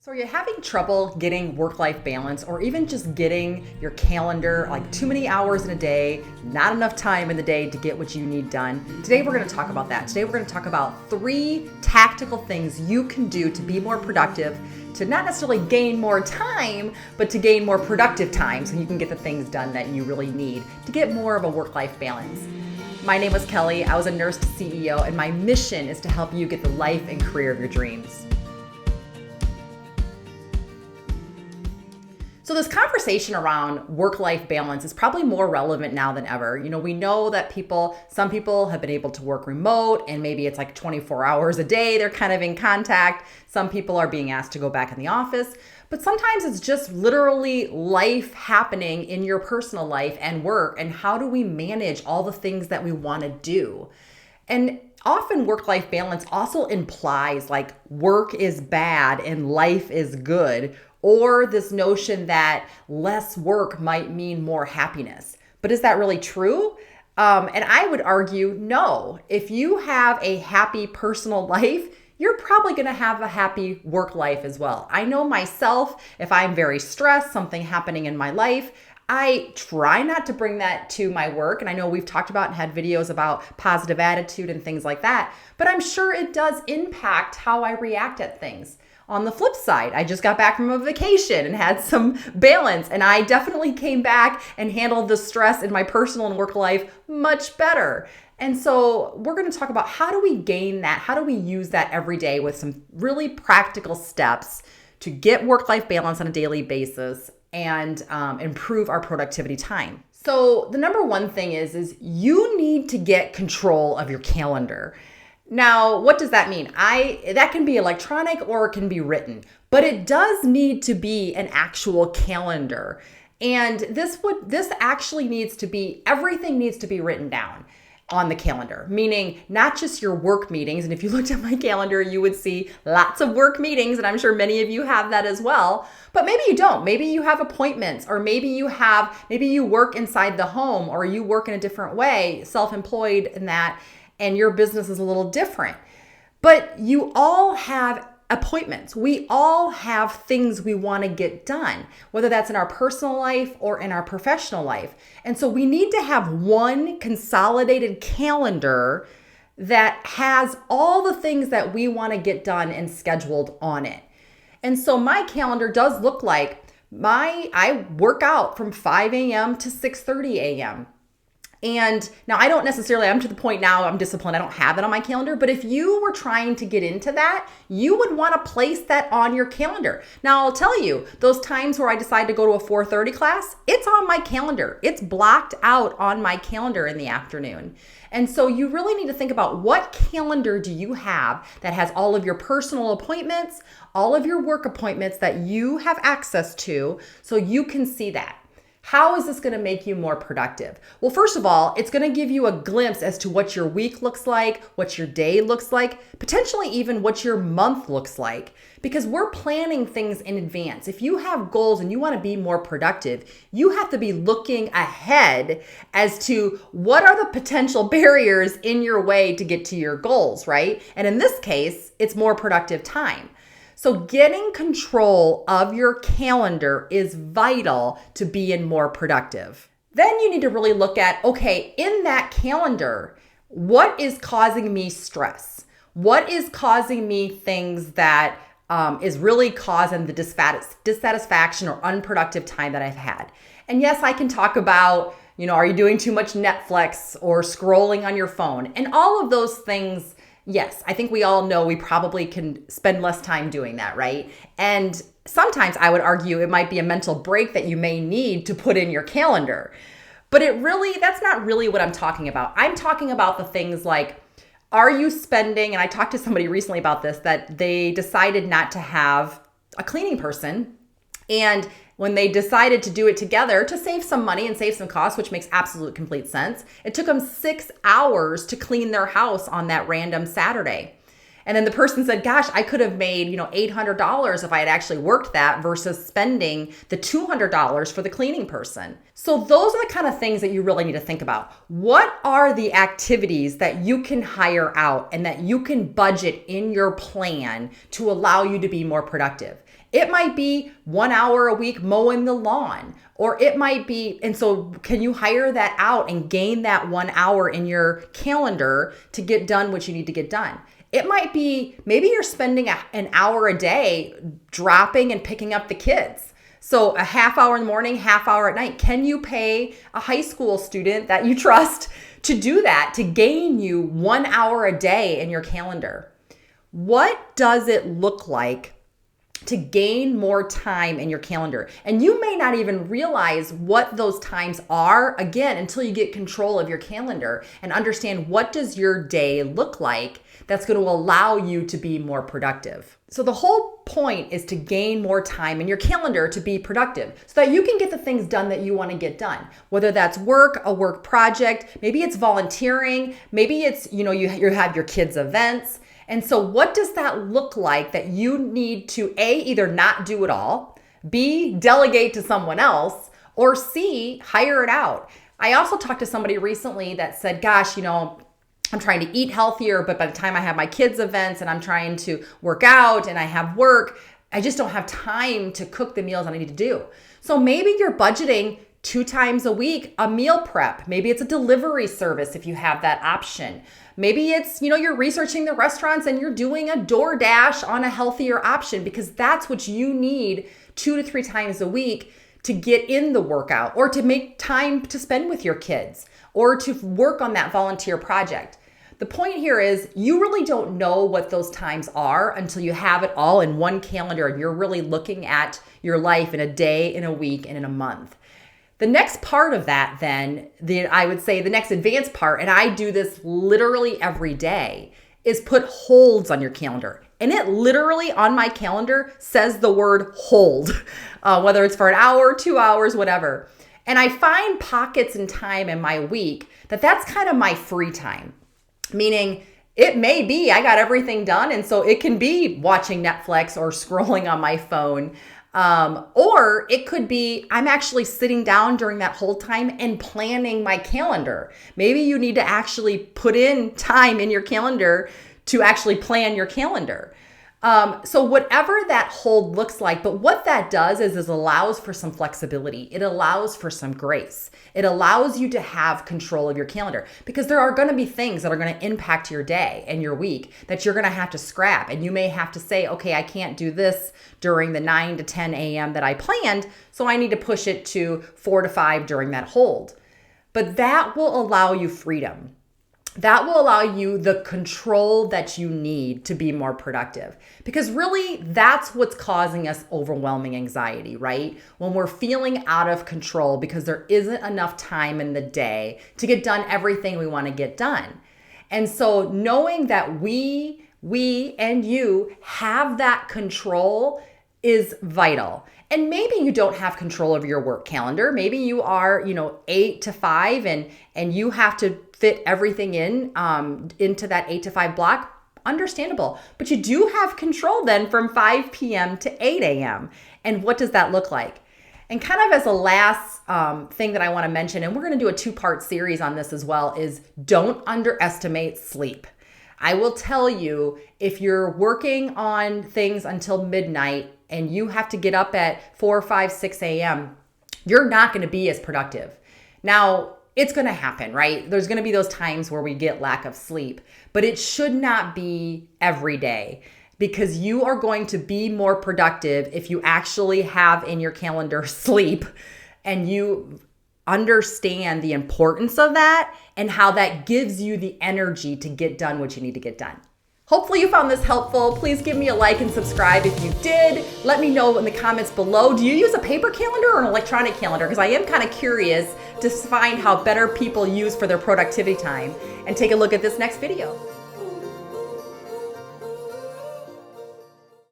So are you having trouble getting work-life balance or even just getting your calendar, like too many hours in a day, not enough time in the day to get what you need done? Today we're going to talk about that. Today we're going to talk about 3 tactical things you can do to be more productive, to not necessarily gain more time, but to gain more productive time so you can get the things done that you really need to get more of a work-life balance. My name was Kelly. I was a nurse to CEO, and my mission is to help you get the life and career of your dreams. So this conversation around work-life balance is probably more relevant now than ever. We know that some people have been able to work remote and maybe it's like 24 hours a day. They're kind of in contact. Some people are being asked to go back in the office, but sometimes it's just literally life happening in your personal life and work. And how do we manage all the things that we want to do? And often work-life balance also implies like work is bad and life is good, or this notion that less work might mean more happiness. But is that really true? And I would argue no. If you have a happy personal life, you're probably going to have a happy work life as well. I know myself, if I'm very stressed, something happening in my life, I try not to bring that to my work. And I know we've talked about and had videos about positive attitude and things like that, but I'm sure it does impact how I react at things. On the flip side, I just got back from a vacation and had some balance, and I definitely came back and handled the stress in my personal and work life much better. And so we're going to talk about how do we gain that? How do we use that every day with some really practical steps to get work-life balance on a daily basis and improve our productivity time. So the number one thing is you need to get control of your calendar. Now, what does that mean? That can be electronic or it can be written, but it does need to be an actual calendar. And this actually needs to be, everything needs to be written down on the calendar, meaning not just your work meetings. And if you looked at my calendar, you would see lots of work meetings, and I'm sure many of you have that as well. But maybe you don't. Maybe you have appointments, or maybe you work inside the home, or you work in a different way, self-employed in that, and your business is a little different. But you all have appointments. We all have things we want to get done, whether that's in our personal life or in our professional life. And so we need to have one consolidated calendar that has all the things that we want to get done and scheduled on it. And so my calendar does look like I work out from 5 a.m. to 6:30 a.m. And now I'm to the point now, I'm disciplined. I don't have it on my calendar, but if you were trying to get into that, you would want to place that on your calendar. Now I'll tell you, those times where I decide to go to a 4:30 class, it's on my calendar. It's blocked out on my calendar in the afternoon. And so you really need to think about what calendar do you have that has all of your personal appointments, all of your work appointments that you have access to, so you can see that. How is this going to make you more productive? Well, first of all, it's going to give you a glimpse as to what your week looks like, what your day looks like, potentially even what your month looks like, because we're planning things in advance. If you have goals and you want to be more productive, you have to be looking ahead as to what are the potential barriers in your way to get to your goals, right? And in this case, it's more productive time. So getting control of your calendar is vital to being more productive. Then you need to really look at, okay, in that calendar, what is causing me stress? What is causing me things that is really causing the dissatisfaction or unproductive time that I've had? And yes, I can talk about, are you doing too much Netflix or scrolling on your phone? And all of those things. Yes, I think we all know we probably can spend less time doing that, right? And sometimes I would argue it might be a mental break that you may need to put in your calendar. But that's not really what I'm talking about. I'm talking about the things like, are you spending, and I talked to somebody recently about this, that they decided not to have a cleaning person. And when they decided to do it together to save some money and save some costs, which makes absolute complete sense, it took them 6 hours to clean their house on that random Saturday. And then the person said, gosh, I could have made, $800 if I had actually worked that versus spending the $200 for the cleaning person. So those are the kind of things that you really need to think about. What are the activities that you can hire out and that you can budget in your plan to allow you to be more productive? It might be 1 hour a week mowing the lawn, or it might be, and so can you hire that out and gain that 1 hour in your calendar to get done what you need to get done? It might be, maybe you're spending an hour a day dropping and picking up the kids. So a half hour in the morning, half hour at night. Can you pay a high school student that you trust to do that, to gain you 1 hour a day in your calendar? What does it look like to gain more time in your calendar? And you may not even realize what those times are, again, until you get control of your calendar and understand what does your day look like that's going to allow you to be more productive. So the whole point is to gain more time in your calendar to be productive so that you can get the things done that you want to get done. Whether that's work, a work project, maybe it's volunteering, maybe it's, you have your kids' events. And so what does that look like that you need to A, either not do it all, B, delegate to someone else, or C, hire it out? I also talked to somebody recently that said, gosh, I'm trying to eat healthier, but by the time I have my kids' events and I'm trying to work out and I have work, I just don't have time to cook the meals that I need to do. So maybe you're budgeting 2 times a week a meal prep. Maybe it's a delivery service if you have that option. Maybe it's, you're researching the restaurants and you're doing a DoorDash on a healthier option because that's what you need 2 to 3 times a week to get in the workout or to make time to spend with your kids or to work on that volunteer project. The point here is you really don't know what those times are until you have it all in one calendar and you're really looking at your life in a day, in a week, and in a month. The next part of that then, I would say the next advanced part, and I do this literally every day, is put holds on your calendar. And it literally on my calendar says the word hold, whether it's for an hour, 2 hours, whatever. And I find pockets in time in my week that's kind of my free time. Meaning it may be I got everything done. And so it can be watching Netflix or scrolling on my phone. Or it could be I'm actually sitting down during that whole time and planning my calendar. Maybe you need to actually put in time in your calendar to actually plan your calendar. So whatever that hold looks like, but what that does is allows for some flexibility. It allows for some grace. It allows you to have control of your calendar because there are going to be things that are going to impact your day and your week that you're going to have to scrap. And you may have to say, okay, I can't do this during the 9 to 10 a.m. that I planned, so I need to push it to 4 to 5 during that hold. But that will allow you freedom. That will allow you the control that you need to be more productive. Because really, that's what's causing us overwhelming anxiety, right? When we're feeling out of control because there isn't enough time in the day to get done everything we want to get done. And so knowing that we and you have that control is vital. And maybe you don't have control over your work calendar. Maybe you are, 8 to 5 and you have to fit everything into that 8 to 5 block. Understandable. But you do have control then from 5 p.m. to 8 a.m. And what does that look like? And kind of as a last thing that I want to mention, and we're going to do a 2-part series on this as well, is don't underestimate sleep. I will tell you, if you're working on things until midnight and you have to get up at 4, 5, 6 a.m., you're not going to be as productive. Now, it's going to happen, right? There's going to be those times where we get lack of sleep, but it should not be every day because you are going to be more productive if you actually have in your calendar sleep and you understand the importance of that and how that gives you the energy to get done what you need to get done. Hopefully you found this helpful. Please give me a like and subscribe if you did. Let me know in the comments below. Do you use a paper calendar or an electronic calendar? Because I am kind of curious to find how better people use for their productivity time. And take a look at this next video.